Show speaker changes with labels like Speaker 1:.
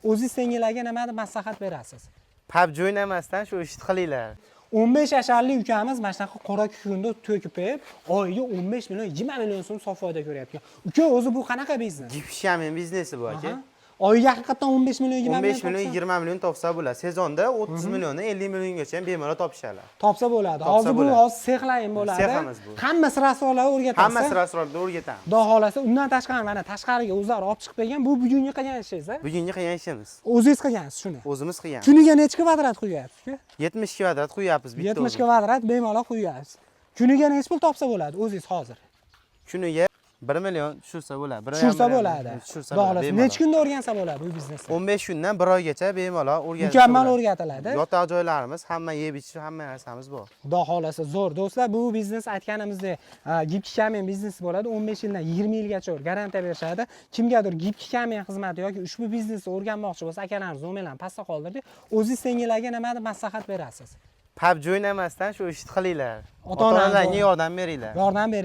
Speaker 1: O'zingiz singillarga nima deb maslahat berasiz?
Speaker 2: PUBG o'ynamasdan shu ishni qilinglar.
Speaker 1: 15 yasharli ukamiz mana shunaqa qora kunda to'kib, oyiga 15 million, 20 million so'm sof foyda ko'ryapti. Uka, o'zi bu qanaqa biznes?
Speaker 2: Gipshamen biznesi bu aka.
Speaker 1: Oyiga haqiqatan 15 million, 20 million
Speaker 2: 15 million, 20 million topsa bo'ladi. Sezonda 30 milliondan 50 milliongacha ham bemalol topishadi.
Speaker 1: Topsa bo'ladi. Hozir bu sexlayin bo'ladi.
Speaker 2: Sexamiz bu.
Speaker 1: Hamma sirasvorlarni o'rgatasiz.
Speaker 2: Hamma sirasvorlarni o'rgatamiz.
Speaker 1: Xudo xolasa, undan tashqari mana tashqariga o'zlari olib chiqib bergan, bu bugungi qilgan ishingiz, a?
Speaker 2: Bugungi qilgan ishimiz.
Speaker 1: O'zingiz qilgansiz shuni.
Speaker 2: O'zimiz qilgan.
Speaker 1: Kuniga necha kvadrat quyapsiz?
Speaker 2: 70 kvadrat quyapmiz bitta.
Speaker 1: 70 kvadrat bemalol quyapsiz. Kuniga necha pul topsa bo'ladi o'zingiz hozir?
Speaker 2: Kuniga 1 million tushirsa bo'ladi.
Speaker 1: Tushirsa bo'ladi.
Speaker 2: Tushirsa
Speaker 1: Xudo
Speaker 2: bo'ladi.
Speaker 1: xolasa, necha kunda o'rgansa bo'ladi bu biznesni?
Speaker 2: 15 kundan 1 oygacha bemalol o'rganib.
Speaker 1: Mukammal o'rgatiladi.
Speaker 2: Yotoq joylarimiz, hamma yeb ichish, hamma narsamiz bor.
Speaker 1: Xudo xolasa zo'r. Do'stlar, bu biznes aytganimizdek, gipki kamen biznesi bo'ladi. 15 yildan 20 yilgacha garantiya berishadi. Kimgadir gipki kamen xizmati yoki ushbu biznesni o'rganmoqchi bo'lsa, akalaringiz nomerlarini pastda qoldirdik. O'zingiz singillarga nima deb maslahat berasiz?
Speaker 2: PUBG o'ynamasdan shu ishni qilinglar.
Speaker 1: Ota-onalarga
Speaker 2: Ota-onalarga yordam beringlar.
Speaker 1: Yordam bering.